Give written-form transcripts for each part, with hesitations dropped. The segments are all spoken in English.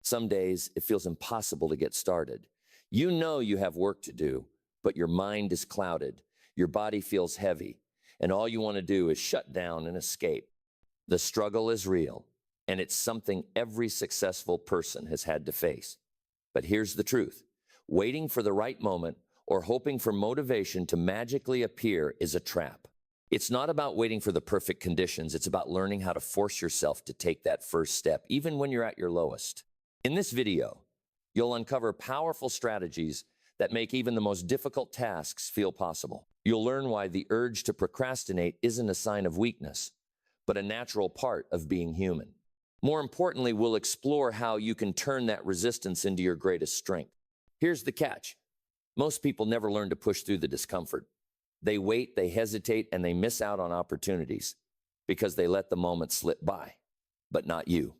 Some days it feels impossible to get started. You know you have work to do, but your mind is clouded, your body feels heavy, and all you want to do is shut down and escape. The struggle is real, and it's something every successful person has had to face. But here's the truth. Waiting for the right moment or hoping for motivation to magically appear is a trap. It's not about waiting for the perfect conditions. It's about learning how to force yourself to take that first step, even when you're at your lowest. In this video, you'll uncover powerful strategies that make even the most difficult tasks feel possible. You'll learn why the urge to procrastinate isn't a sign of weakness, but a natural part of being human. More importantly, we'll explore how you can turn that resistance into your greatest strength. Here's the catch. Most people never learn to push through the discomfort. They wait, they hesitate, and they miss out on opportunities because they let the moment slip by, but not you.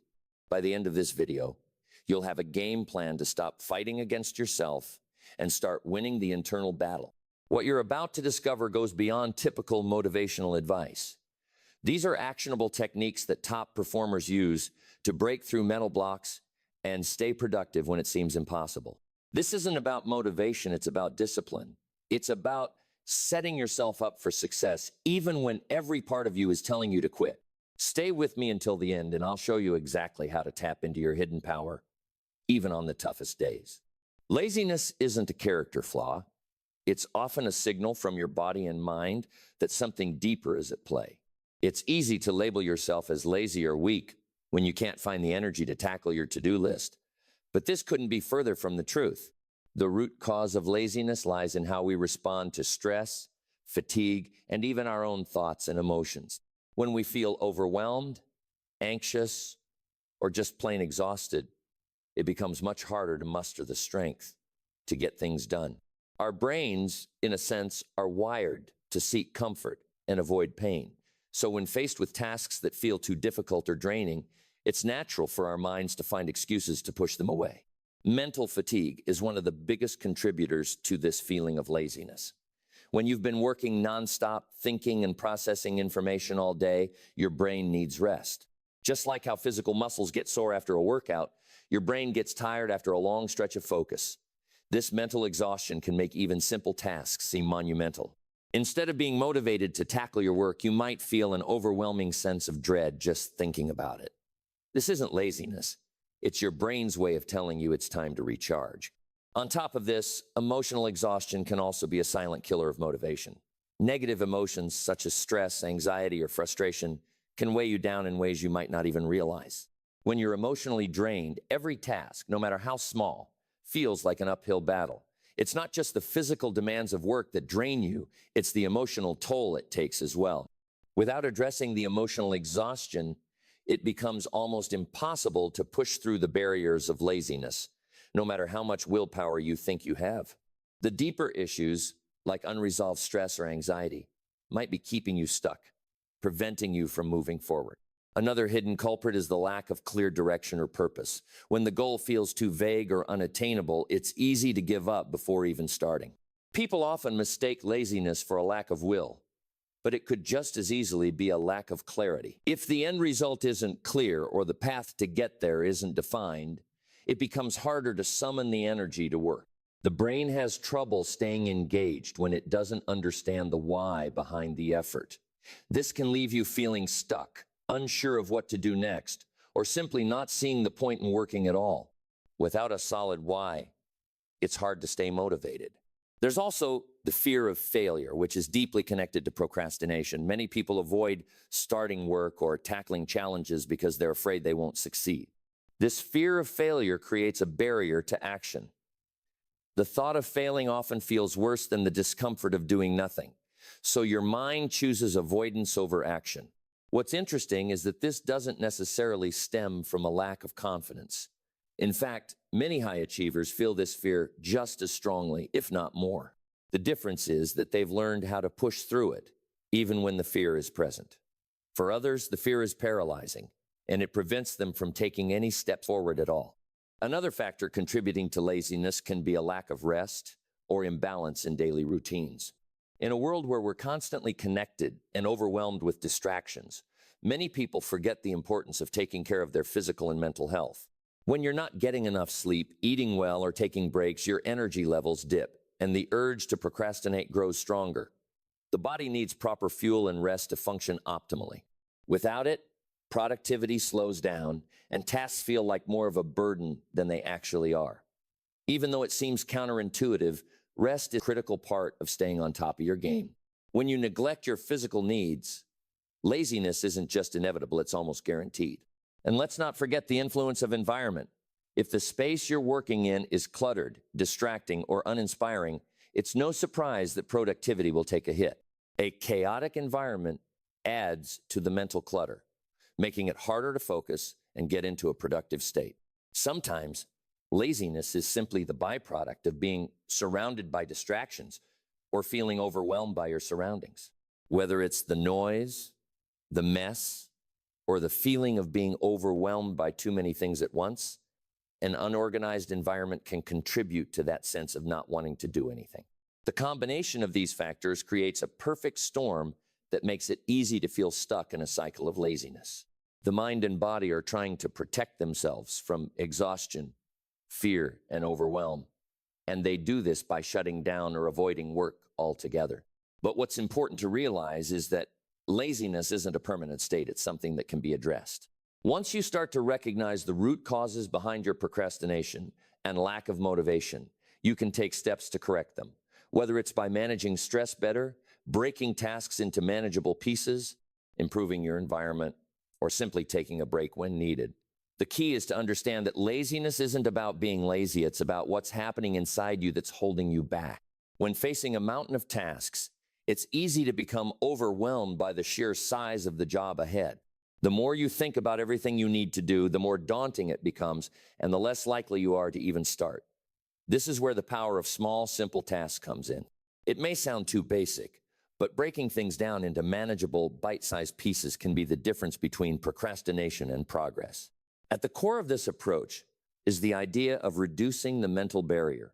By the end of this video, you'll have a game plan to stop fighting against yourself and start winning the internal battle. What you're about to discover goes beyond typical motivational advice. These are actionable techniques that top performers use to break through mental blocks and stay productive when it seems impossible. This isn't about motivation, it's about discipline. It's about setting yourself up for success, even when every part of you is telling you to quit. Stay with me until the end, and I'll show you exactly how to tap into your hidden power, even on the toughest days. Laziness isn't a character flaw. It's often a signal from your body and mind that something deeper is at play. It's easy to label yourself as lazy or weak when you can't find the energy to tackle your to-do list. But this couldn't be further from the truth. The root cause of laziness lies in how we respond to stress, fatigue, and even our own thoughts and emotions. When we feel overwhelmed, anxious, or just plain exhausted, it becomes much harder to muster the strength to get things done. Our brains, in a sense, are wired to seek comfort and avoid pain. So when faced with tasks that feel too difficult or draining, it's natural for our minds to find excuses to push them away. Mental fatigue is one of the biggest contributors to this feeling of laziness. When you've been working nonstop, thinking and processing information all day, your brain needs rest. Just like how physical muscles get sore after a workout, your brain gets tired after a long stretch of focus. This mental exhaustion can make even simple tasks seem monumental. Instead of being motivated to tackle your work, you might feel an overwhelming sense of dread just thinking about it. This isn't laziness. It's your brain's way of telling you it's time to recharge. On top of this, emotional exhaustion can also be a silent killer of motivation. Negative emotions such as stress, anxiety, or frustration can weigh you down in ways you might not even realize. When you're emotionally drained, every task, no matter how small, feels like an uphill battle. It's not just the physical demands of work that drain you, it's the emotional toll it takes as well. Without addressing the emotional exhaustion, it becomes almost impossible to push through the barriers of laziness, no matter how much willpower you think you have. The deeper issues, like unresolved stress or anxiety, might be keeping you stuck, preventing you from moving forward. Another hidden culprit is the lack of clear direction or purpose. When the goal feels too vague or unattainable, it's easy to give up before even starting. People often mistake laziness for a lack of will, but it could just as easily be a lack of clarity. If the end result isn't clear or the path to get there isn't defined, it becomes harder to summon the energy to work. The brain has trouble staying engaged when it doesn't understand the why behind the effort. This can leave you feeling stuck, unsure of what to do next, or simply not seeing the point in working at all. Without a solid why, it's hard to stay motivated. There's also the fear of failure, which is deeply connected to procrastination. Many people avoid starting work or tackling challenges because they're afraid they won't succeed. This fear of failure creates a barrier to action. The thought of failing often feels worse than the discomfort of doing nothing, so your mind chooses avoidance over action. What's interesting is that this doesn't necessarily stem from a lack of confidence. In fact, many high achievers feel this fear just as strongly, if not more. The difference is that they've learned how to push through it, even when the fear is present. For others, the fear is paralyzing, and it prevents them from taking any step forward at all. Another factor contributing to laziness can be a lack of rest or imbalance in daily routines. In a world where we're constantly connected and overwhelmed with distractions, many people forget the importance of taking care of their physical and mental health. When you're not getting enough sleep, eating well, or taking breaks, your energy levels dip, and the urge to procrastinate grows stronger. The body needs proper fuel and rest to function optimally. Without it, productivity slows down, and tasks feel like more of a burden than they actually are. Even though it seems counterintuitive, rest is a critical part of staying on top of your game. When you neglect your physical needs, laziness isn't just inevitable, it's almost guaranteed. And let's not forget the influence of environment. If the space you're working in is cluttered, distracting, or uninspiring, it's no surprise that productivity will take a hit. A chaotic environment adds to the mental clutter, making it harder to focus and get into a productive state. Sometimes, laziness is simply the byproduct of being surrounded by distractions or feeling overwhelmed by your surroundings. Whether it's the noise, the mess, or the feeling of being overwhelmed by too many things at once, an unorganized environment can contribute to that sense of not wanting to do anything. The combination of these factors creates a perfect storm that makes it easy to feel stuck in a cycle of laziness. The mind and body are trying to protect themselves from exhaustion, fear, and overwhelm, and they do this by shutting down or avoiding work altogether. But what's important to realize is that laziness isn't a permanent state, it's something that can be addressed. Once you start to recognize the root causes behind your procrastination and lack of motivation, you can take steps to correct them. Whether it's by managing stress better, breaking tasks into manageable pieces, improving your environment, or simply taking a break when needed. The key is to understand that laziness isn't about being lazy, it's about what's happening inside you that's holding you back. When facing a mountain of tasks, it's easy to become overwhelmed by the sheer size of the job ahead. The more you think about everything you need to do, the more daunting it becomes, and the less likely you are to even start. This is where the power of small, simple tasks comes in. It may sound too basic, but breaking things down into manageable, bite-sized pieces can be the difference between procrastination and progress. At the core of this approach is the idea of reducing the mental barrier.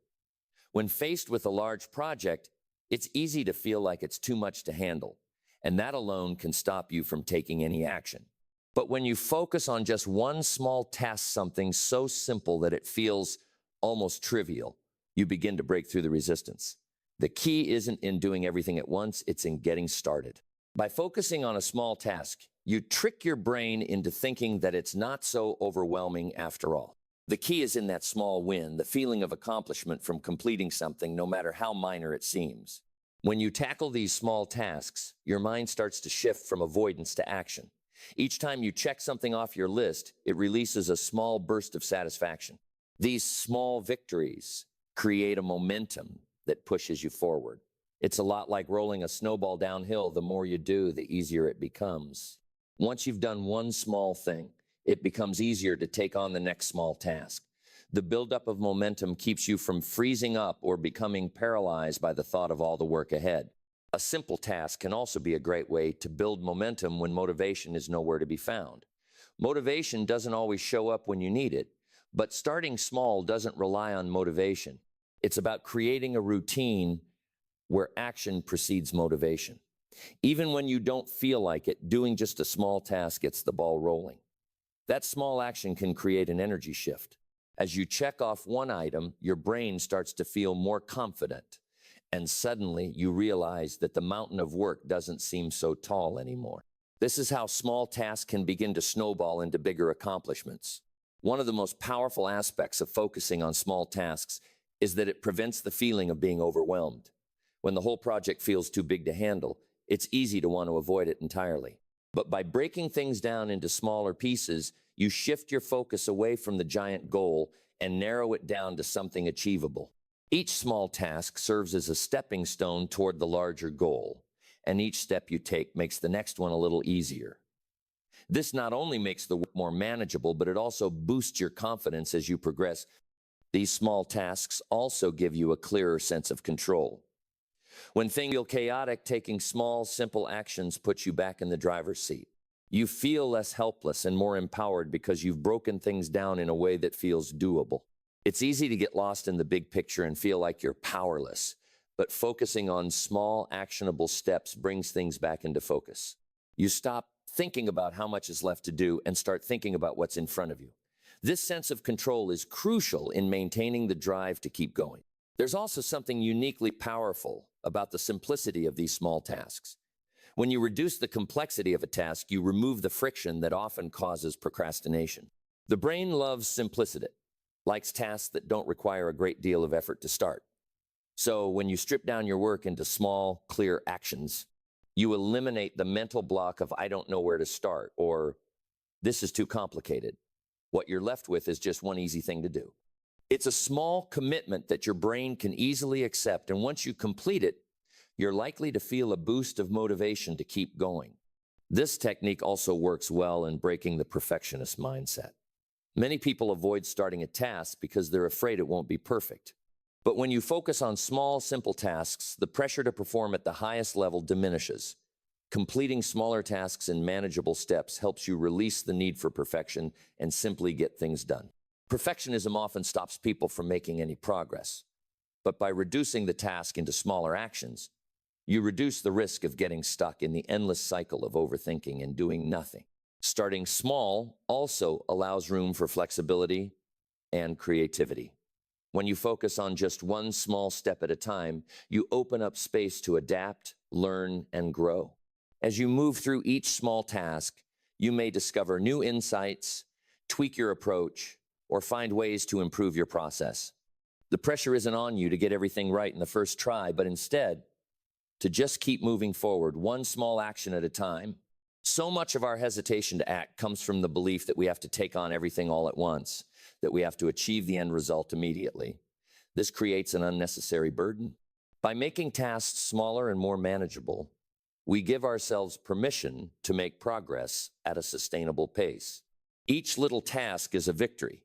When faced with a large project, it's easy to feel like it's too much to handle, and that alone can stop you from taking any action. But when you focus on just one small task, something so simple that it feels almost trivial, you begin to break through the resistance. The key isn't in doing everything at once, it's in getting started. By focusing on a small task, you trick your brain into thinking that it's not so overwhelming after all. The key is in that small win, the feeling of accomplishment from completing something, no matter how minor it seems. When you tackle these small tasks, your mind starts to shift from avoidance to action. Each time you check something off your list, it releases a small burst of satisfaction. These small victories create a momentum that pushes you forward. It's a lot like rolling a snowball downhill. The more you do, the easier it becomes. Once you've done one small thing, it becomes easier to take on the next small task. The buildup of momentum keeps you from freezing up or becoming paralyzed by the thought of all the work ahead. A simple task can also be a great way to build momentum when motivation is nowhere to be found. Motivation doesn't always show up when you need it, but starting small doesn't rely on motivation. It's about creating a routine where action precedes motivation. Even when you don't feel like it, doing just a small task gets the ball rolling. That small action can create an energy shift. As you check off one item, your brain starts to feel more confident, and suddenly you realize that the mountain of work doesn't seem so tall anymore. This is how small tasks can begin to snowball into bigger accomplishments. One of the most powerful aspects of focusing on small tasks is that it prevents the feeling of being overwhelmed. When the whole project feels too big to handle, it's easy to want to avoid it entirely. But by breaking things down into smaller pieces, you shift your focus away from the giant goal and narrow it down to something achievable. Each small task serves as a stepping stone toward the larger goal, and each step you take makes the next one a little easier. This not only makes the work more manageable, but it also boosts your confidence as you progress. These small tasks also give you a clearer sense of control. When things feel chaotic, taking small, simple actions puts you back in the driver's seat. You feel less helpless and more empowered because you've broken things down in a way that feels doable. It's easy to get lost in the big picture and feel like you're powerless, but focusing on small, actionable steps brings things back into focus. You stop thinking about how much is left to do and start thinking about what's in front of you. This sense of control is crucial in maintaining the drive to keep going. There's also something uniquely powerful about the simplicity of these small tasks. When you reduce the complexity of a task, you remove the friction that often causes procrastination. The brain loves simplicity, likes tasks that don't require a great deal of effort to start. So when you strip down your work into small, clear actions, you eliminate the mental block of "I don't know where to start" or "this is too complicated." What you're left with is just one easy thing to do. It's a small commitment that your brain can easily accept, and once you complete it, you're likely to feel a boost of motivation to keep going. This technique also works well in breaking the perfectionist mindset. Many people avoid starting a task because they're afraid it won't be perfect. But when you focus on small, simple tasks, the pressure to perform at the highest level diminishes. Completing smaller tasks in manageable steps helps you release the need for perfection and simply get things done. Perfectionism often stops people from making any progress. But by reducing the task into smaller actions, you reduce the risk of getting stuck in the endless cycle of overthinking and doing nothing. Starting small also allows room for flexibility and creativity. When you focus on just one small step at a time, you open up space to adapt, learn, and grow. As you move through each small task, you may discover new insights, tweak your approach, or find ways to improve your process. The pressure isn't on you to get everything right in the first try, but instead, to just keep moving forward, one small action at a time. So much of our hesitation to act comes from the belief that we have to take on everything all at once, that we have to achieve the end result immediately. This creates an unnecessary burden. By making tasks smaller and more manageable, we give ourselves permission to make progress at a sustainable pace. Each little task is a victory,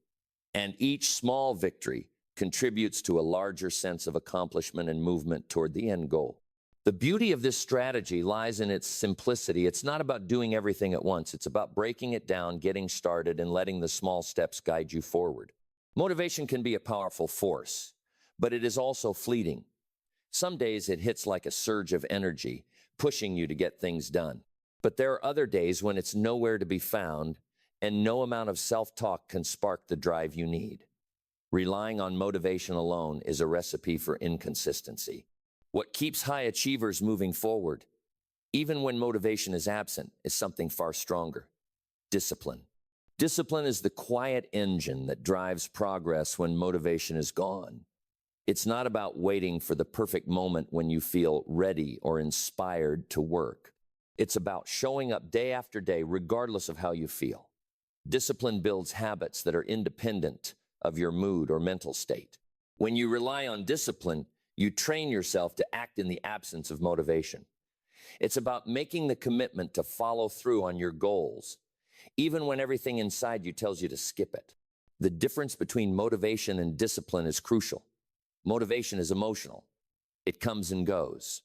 and each small victory contributes to a larger sense of accomplishment and movement toward the end goal. The beauty of this strategy lies in its simplicity. It's not about doing everything at once. It's about breaking it down, getting started, and letting the small steps guide you forward. Motivation can be a powerful force, but it is also fleeting. Some days it hits like a surge of energy, pushing you to get things done. But there are other days when it's nowhere to be found, and no amount of self-talk can spark the drive you need. Relying on motivation alone is a recipe for inconsistency. What keeps high achievers moving forward, even when motivation is absent, is something far stronger: discipline. Discipline is the quiet engine that drives progress when motivation is gone. It's not about waiting for the perfect moment when you feel ready or inspired to work. It's about showing up day after day, regardless of how you feel. Discipline builds habits that are independent of your mood or mental state. When you rely on discipline, you train yourself to act in the absence of motivation. It's about making the commitment to follow through on your goals, even when everything inside you tells you to skip it. The difference between motivation and discipline is crucial. Motivation is emotional. It comes and goes.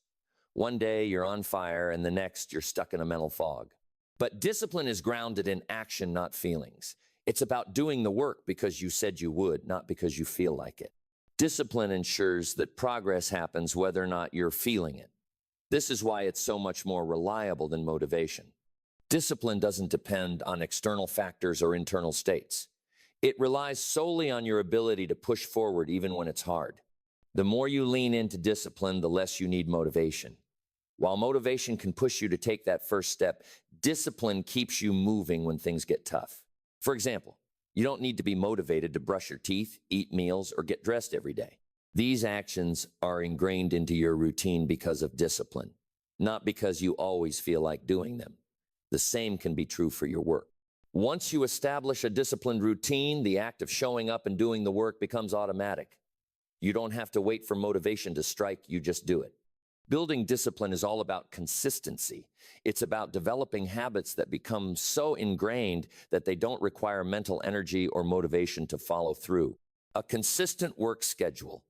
One day you're on fire, and the next you're stuck in a mental fog. But discipline is grounded in action, not feelings. It's about doing the work because you said you would, not because you feel like it. Discipline ensures that progress happens whether or not you're feeling it. This is why it's so much more reliable than motivation. Discipline doesn't depend on external factors or internal states. It relies solely on your ability to push forward even when it's hard. The more you lean into discipline, the less you need motivation. While motivation can push you to take that first step, discipline keeps you moving when things get tough. For example, you don't need to be motivated to brush your teeth, eat meals, or get dressed every day. These actions are ingrained into your routine because of discipline, not because you always feel like doing them. The same can be true for your work. Once you establish a disciplined routine, the act of showing up and doing the work becomes automatic. You don't have to wait for motivation to strike, you just do it. Building discipline is all about consistency. It's about developing habits that become so ingrained that they don't require mental energy or motivation to follow through. A consistent work schedule,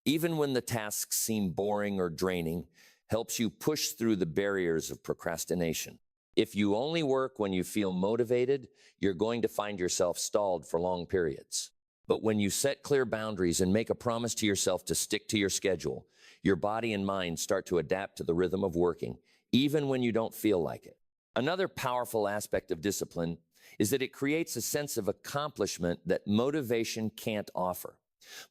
even when the tasks seem boring or draining, helps you push through the barriers of procrastination. If you only work when you feel motivated, you're going to find yourself stalled for long periods. But when you set clear boundaries and make a promise to yourself to stick to your schedule, your body and mind start to adapt to the rhythm of working, even when you don't feel like it. Another powerful aspect of discipline is that it creates a sense of accomplishment that motivation can't offer.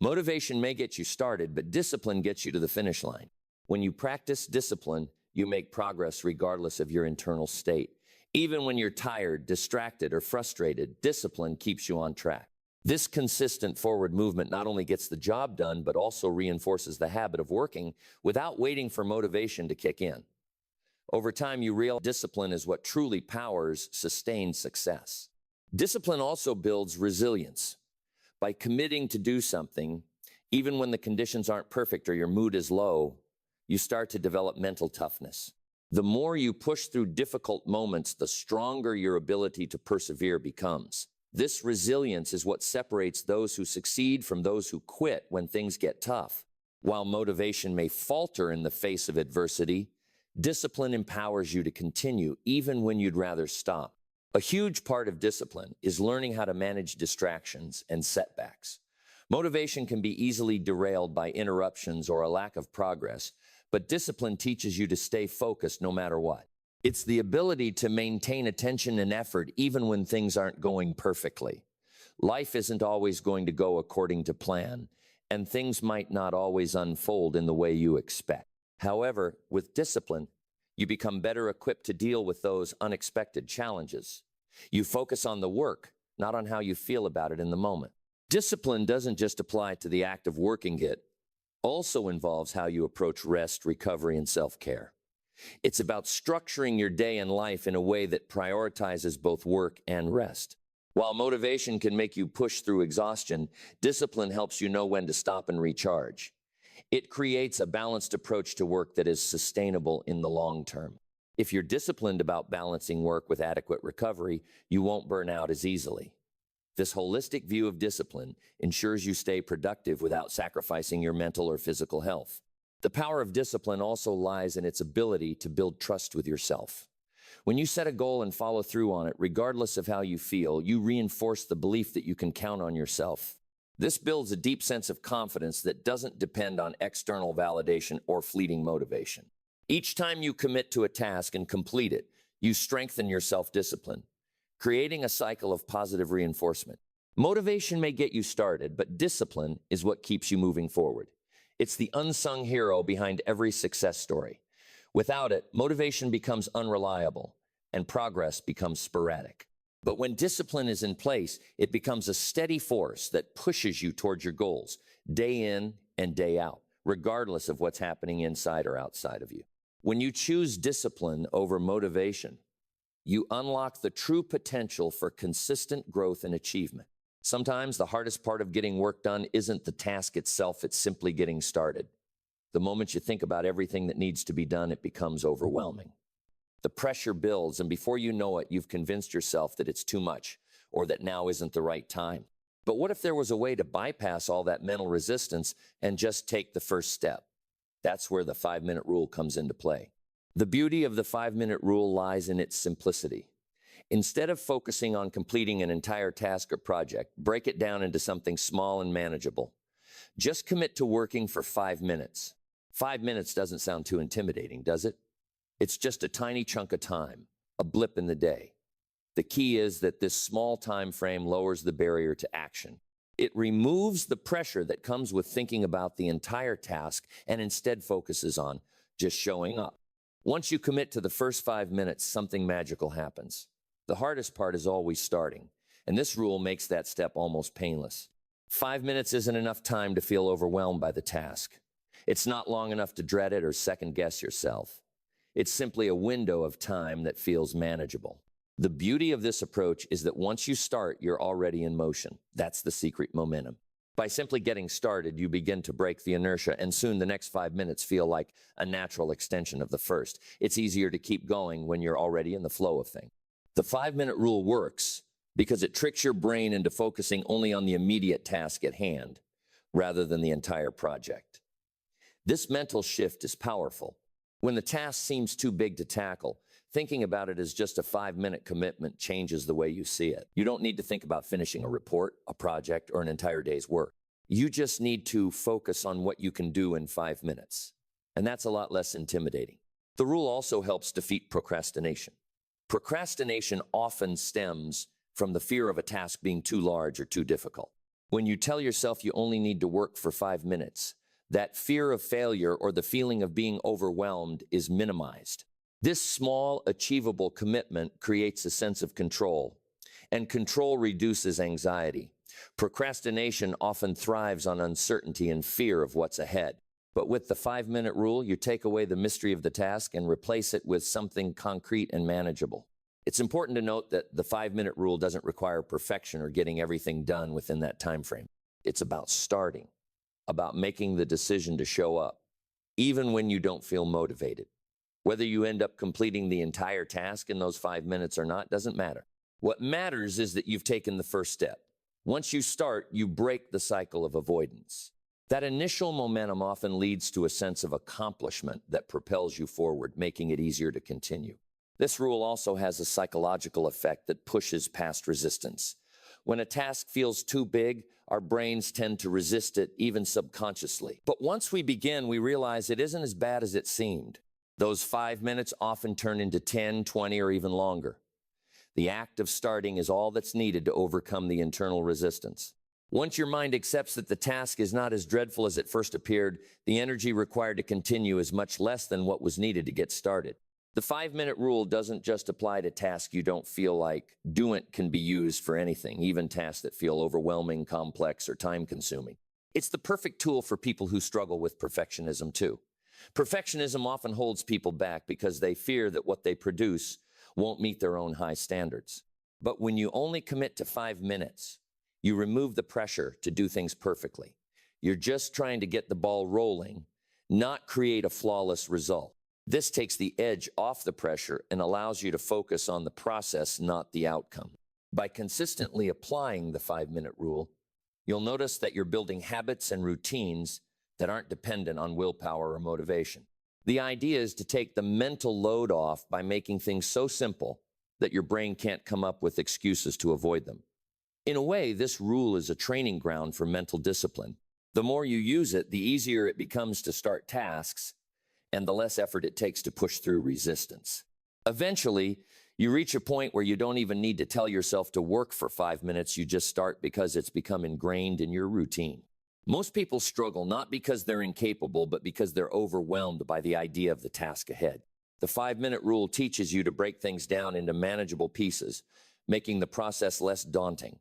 Motivation may get you started, but discipline gets you to the finish line. When you practice discipline, you make progress regardless of your internal state. Even when you're tired, distracted, or frustrated, discipline keeps you on track. This consistent forward movement not only gets the job done, but also reinforces the habit of working without waiting for motivation to kick in. Over time, you realize discipline is what truly powers sustained success. Discipline also builds resilience. By committing to do something, even when the conditions aren't perfect or your mood is low, you start to develop mental toughness. The more you push through difficult moments, the stronger your ability to persevere becomes. This resilience is what separates those who succeed from those who quit when things get tough. While motivation may falter in the face of adversity, discipline empowers you to continue even when you'd rather stop. A huge part of discipline is learning how to manage distractions and setbacks. Motivation can be easily derailed by interruptions or a lack of progress, but discipline teaches you to stay focused no matter what. It's the ability to maintain attention and effort even when things aren't going perfectly. Life isn't always going to go according to plan, and things might not always unfold in the way you expect. However, with discipline, you become better equipped to deal with those unexpected challenges. You focus on the work, not on how you feel about it in the moment. Discipline doesn't just apply to the act of working, it also involves how you approach rest, recovery, and self-care. It's about structuring your day and life in a way that prioritizes both work and rest. While motivation can make you push through exhaustion, discipline helps you know when to stop and recharge. It creates a balanced approach to work that is sustainable in the long term. If you're disciplined about balancing work with adequate recovery, you won't burn out as easily. This holistic view of discipline ensures you stay productive without sacrificing your mental or physical health. The power of discipline also lies in its ability to build trust with yourself. When you set a goal and follow through on it, regardless of how you feel, you reinforce the belief that you can count on yourself. This builds a deep sense of confidence that doesn't depend on external validation or fleeting motivation. Each time you commit to a task and complete it, you strengthen your self-discipline, creating a cycle of positive reinforcement. Motivation may get you started, but discipline is what keeps you moving forward. It's the unsung hero behind every success story. Without it, motivation becomes unreliable and progress becomes sporadic. But when discipline is in place, it becomes a steady force that pushes you towards your goals, day in and day out, regardless of what's happening inside or outside of you. When you choose discipline over motivation, you unlock the true potential for consistent growth and achievement. Sometimes the hardest part of getting work done isn't the task itself, it's simply getting started. The moment you think about everything that needs to be done, it becomes overwhelming. The pressure builds, and before you know it, you've convinced yourself that it's too much or that now isn't the right time. But what if there was a way to bypass all that mental resistance and just take the first step? That's where the 5-minute rule comes into play. The beauty of the 5-minute rule lies in its simplicity. Instead of focusing on completing an entire task or project, break it down into something small and manageable. Just commit to working for 5 minutes. 5 minutes doesn't sound too intimidating, does it? It's just a tiny chunk of time, a blip in the day. The key is that this small time frame lowers the barrier to action. It removes the pressure that comes with thinking about the entire task and instead focuses on just showing up. Once you commit to the first 5 minutes, something magical happens. The hardest part is always starting, and this rule makes that step almost painless. 5 minutes isn't enough time to feel overwhelmed by the task. It's not long enough to dread it or second-guess yourself. It's simply a window of time that feels manageable. The beauty of this approach is that once you start, you're already in motion. That's the secret: momentum. By simply getting started, you begin to break the inertia, and soon the next 5 minutes feel like a natural extension of the first. It's easier to keep going when you're already in the flow of things. The 5-minute rule works because it tricks your brain into focusing only on the immediate task at hand, rather than the entire project. This mental shift is powerful. When the task seems too big to tackle, thinking about it as just a 5-minute commitment changes the way you see it. You don't need to think about finishing a report, a project, or an entire day's work. You just need to focus on what you can do in 5 minutes. And that's a lot less intimidating. The rule also helps defeat procrastination. Procrastination often stems from the fear of a task being too large or too difficult. When you tell yourself you only need to work for 5 minutes, that fear of failure or the feeling of being overwhelmed is minimized. This small, achievable commitment creates a sense of control, and control reduces anxiety. Procrastination often thrives on uncertainty and fear of what's ahead. But with the 5-minute rule, you take away the mystery of the task and replace it with something concrete and manageable. It's important to note that the 5-minute rule doesn't require perfection or getting everything done within that time frame. It's about starting, about making the decision to show up, even when you don't feel motivated. Whether you end up completing the entire task in those 5 minutes or not doesn't matter. What matters is that you've taken the first step. Once you start, you break the cycle of avoidance. That initial momentum often leads to a sense of accomplishment that propels you forward, making it easier to continue. This rule also has a psychological effect that pushes past resistance. When a task feels too big, our brains tend to resist it, even subconsciously. But once we begin, we realize it isn't as bad as it seemed. Those 5 minutes often turn into 10, 20, or even longer. The act of starting is all that's needed to overcome the internal resistance. Once your mind accepts that the task is not as dreadful as it first appeared, the energy required to continue is much less than what was needed to get started. The 5-minute rule doesn't just apply to tasks you don't feel like doing. It can be used for anything, even tasks that feel overwhelming, complex, or time-consuming. It's the perfect tool for people who struggle with perfectionism too. Perfectionism often holds people back because they fear that what they produce won't meet their own high standards. But when you only commit to 5 minutes, you remove the pressure to do things perfectly. You're just trying to get the ball rolling, not create a flawless result. This takes the edge off the pressure and allows you to focus on the process, not the outcome. By consistently applying the 5-minute rule, you'll notice that you're building habits and routines that aren't dependent on willpower or motivation. The idea is to take the mental load off by making things so simple that your brain can't come up with excuses to avoid them. In a way, this rule is a training ground for mental discipline. The more you use it, the easier it becomes to start tasks, and the less effort it takes to push through resistance. Eventually, you reach a point where you don't even need to tell yourself to work for 5 minutes, you just start because it's become ingrained in your routine. Most people struggle not because they're incapable, but because they're overwhelmed by the idea of the task ahead. The 5-minute rule teaches you to break things down into manageable pieces, making the process less daunting.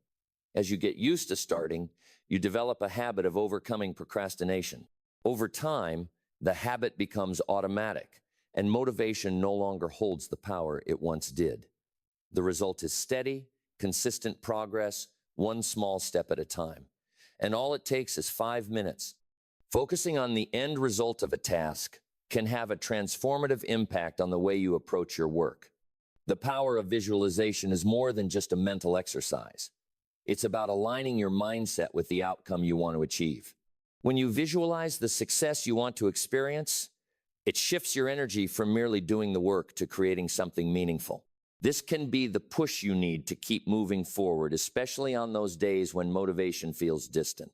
As you get used to starting, you develop a habit of overcoming procrastination. Over time, the habit becomes automatic, and motivation no longer holds the power it once did. The result is steady, consistent progress, one small step at a time. And all it takes is 5 minutes. Focusing on the end result of a task can have a transformative impact on the way you approach your work. The power of visualization is more than just a mental exercise. It's about aligning your mindset with the outcome you want to achieve. When you visualize the success you want to experience, it shifts your energy from merely doing the work to creating something meaningful. This can be the push you need to keep moving forward, especially on those days when motivation feels distant.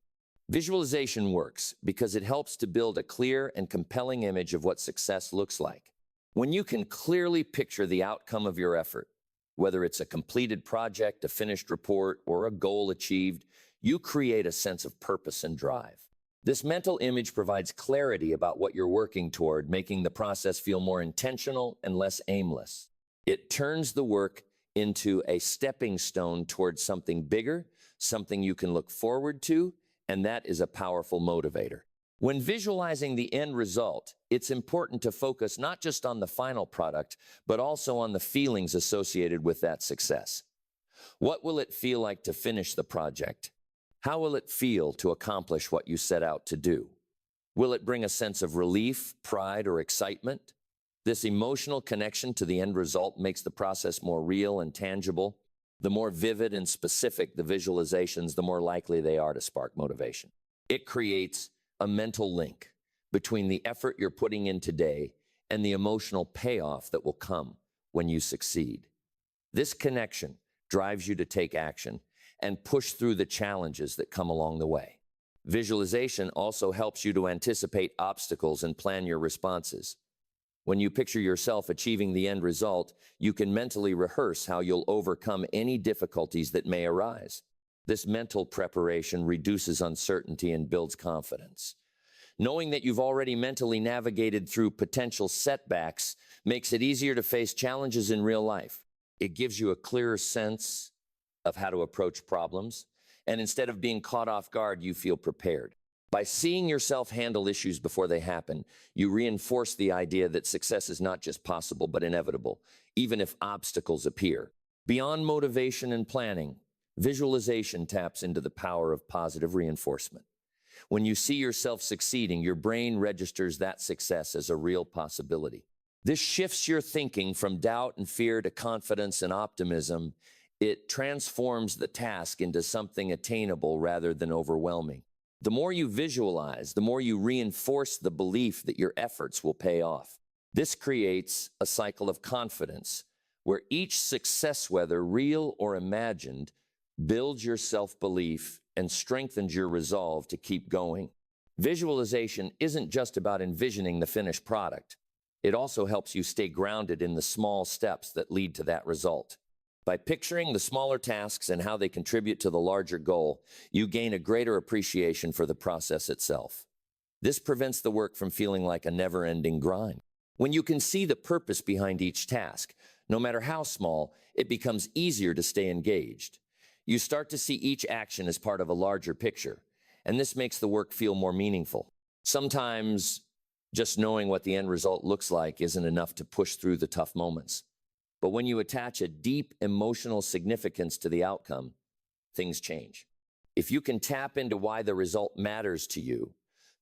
Visualization works because it helps to build a clear and compelling image of what success looks like. When you can clearly picture the outcome of your effort, whether it's a completed project, a finished report, or a goal achieved, you create a sense of purpose and drive. This mental image provides clarity about what you're working toward, making the process feel more intentional and less aimless. It turns the work into a stepping stone towards something bigger, something you can look forward to, and that is a powerful motivator. When visualizing the end result, it's important to focus not just on the final product, but also on the feelings associated with that success. What will it feel like to finish the project? How will it feel to accomplish what you set out to do? Will it bring a sense of relief, pride, or excitement? This emotional connection to the end result makes the process more real and tangible. The more vivid and specific the visualizations, the more likely they are to spark motivation. It creates a mental link between the effort you're putting in today and the emotional payoff that will come when you succeed. This connection drives you to take action and push through the challenges that come along the way. Visualization also helps you to anticipate obstacles and plan your responses. When you picture yourself achieving the end result, you can mentally rehearse how you'll overcome any difficulties that may arise. This mental preparation reduces uncertainty and builds confidence. Knowing that you've already mentally navigated through potential setbacks makes it easier to face challenges in real life. It gives you a clearer sense of how to approach problems, and instead of being caught off guard, you feel prepared. By seeing yourself handle issues before they happen, you reinforce the idea that success is not just possible, but inevitable, even if obstacles appear. Beyond motivation and planning, visualization taps into the power of positive reinforcement. When you see yourself succeeding, your brain registers that success as a real possibility. This shifts your thinking from doubt and fear to confidence and optimism. It transforms the task into something attainable rather than overwhelming. The more you visualize, the more you reinforce the belief that your efforts will pay off. This creates a cycle of confidence where each success, whether real or imagined, builds your self-belief and strengthens your resolve to keep going. Visualization isn't just about envisioning the finished product. It also helps you stay grounded in the small steps that lead to that result. By picturing the smaller tasks and how they contribute to the larger goal, you gain a greater appreciation for the process itself. This prevents the work from feeling like a never-ending grind. When you can see the purpose behind each task, no matter how small, it becomes easier to stay engaged. You start to see each action as part of a larger picture, and this makes the work feel more meaningful. Sometimes, just knowing what the end result looks like isn't enough to push through the tough moments. But when you attach a deep emotional significance to the outcome, things change. If you can tap into why the result matters to you,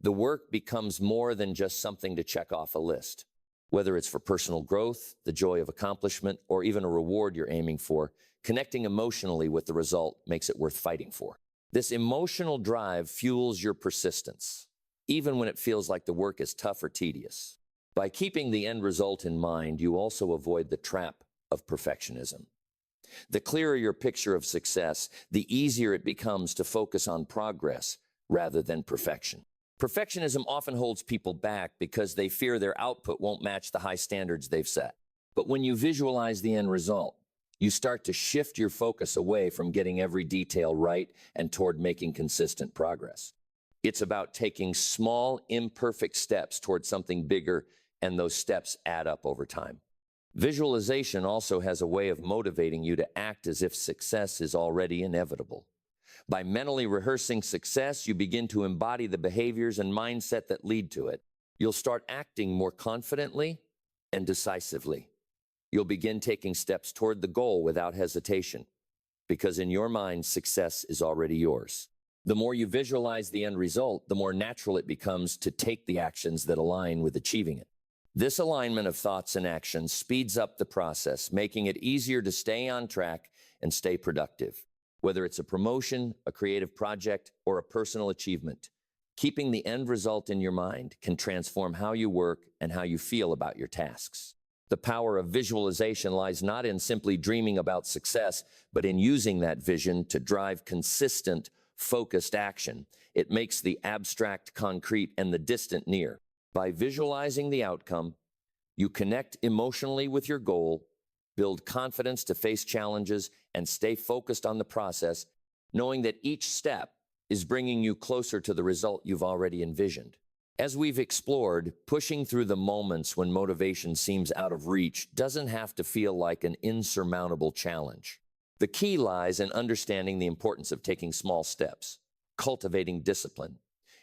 the work becomes more than just something to check off a list. Whether it's for personal growth, the joy of accomplishment, or even a reward you're aiming for, connecting emotionally with the result makes it worth fighting for. This emotional drive fuels your persistence, even when it feels like the work is tough or tedious. By keeping the end result in mind, you also avoid the trap of perfectionism. The clearer your picture of success, the easier it becomes to focus on progress rather than perfection. Perfectionism often holds people back because they fear their output won't match the high standards they've set. But when you visualize the end result, you start to shift your focus away from getting every detail right and toward making consistent progress. It's about taking small, imperfect steps toward something bigger, and those steps add up over time. Visualization also has a way of motivating you to act as if success is already inevitable. By mentally rehearsing success, you begin to embody the behaviors and mindset that lead to it. You'll start acting more confidently and decisively. You'll begin taking steps toward the goal without hesitation, because in your mind, success is already yours. The more you visualize the end result, the more natural it becomes to take the actions that align with achieving it. This alignment of thoughts and actions speeds up the process, making it easier to stay on track and stay productive. Whether it's a promotion, a creative project, or a personal achievement, keeping the end result in your mind can transform how you work and how you feel about your tasks. The power of visualization lies not in simply dreaming about success, but in using that vision to drive consistent, focused action. It makes the abstract concrete and the distant near. By visualizing the outcome, you connect emotionally with your goal, build confidence to face challenges, and stay focused on the process, knowing that each step is bringing you closer to the result you've already envisioned. As we've explored, pushing through the moments when motivation seems out of reach doesn't have to feel like an insurmountable challenge. The key lies in understanding the importance of taking small steps, cultivating discipline,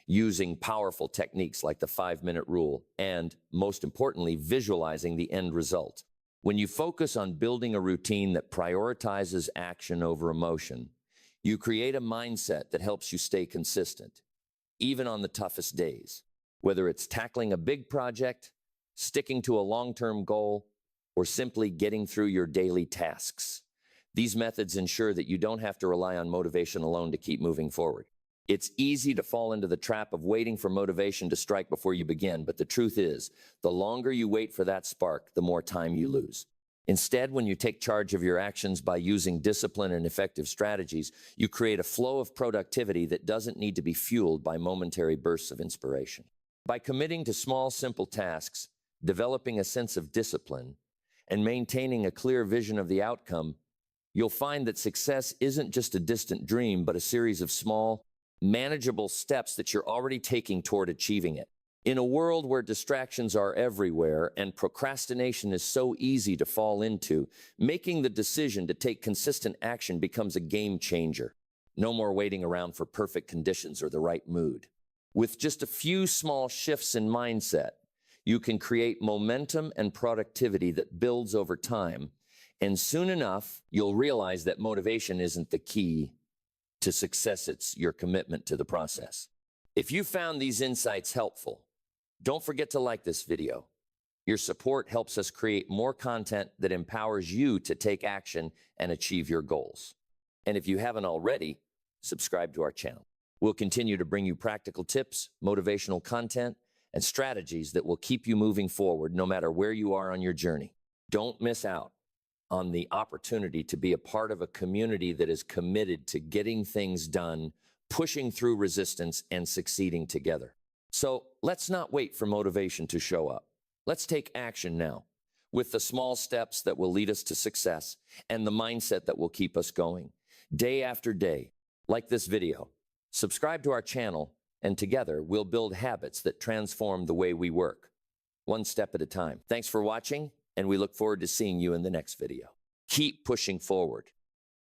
using powerful techniques like the 5-minute rule, and, most importantly, visualizing the end result. When you focus on building a routine that prioritizes action over emotion, you create a mindset that helps you stay consistent, even on the toughest days. Whether it's tackling a big project, sticking to a long-term goal, or simply getting through your daily tasks. These methods ensure that you don't have to rely on motivation alone to keep moving forward. It's easy to fall into the trap of waiting for motivation to strike before you begin, but the truth is, the longer you wait for that spark, the more time you lose. Instead, when you take charge of your actions by using discipline and effective strategies, you create a flow of productivity that doesn't need to be fueled by momentary bursts of inspiration. By committing to small, simple tasks, developing a sense of discipline, and maintaining a clear vision of the outcome, you'll find that success isn't just a distant dream, but a series of small, manageable steps that you're already taking toward achieving it. In a world where distractions are everywhere and procrastination is so easy to fall into, making the decision to take consistent action becomes a game changer. No more waiting around for perfect conditions or the right mood. With just a few small shifts in mindset, you can create momentum and productivity that builds over time, and soon enough, you'll realize that motivation isn't the key to success, it's your commitment to the process. If you found these insights helpful, don't forget to like this video. Your support helps us create more content that empowers you to take action and achieve your goals. And if you haven't already, subscribe to our channel. We'll continue to bring you practical tips, motivational content, and strategies that will keep you moving forward no matter where you are on your journey. Don't miss out on the opportunity to be a part of a community that is committed to getting things done, pushing through resistance, and succeeding together. So let's not wait for motivation to show up. Let's take action now with the small steps that will lead us to success and the mindset that will keep us going. Day after day, like this video, subscribe to our channel, and together we'll build habits that transform the way we work, one step at a time. Thanks for watching, and we look forward to seeing you in the next video. Keep pushing forward.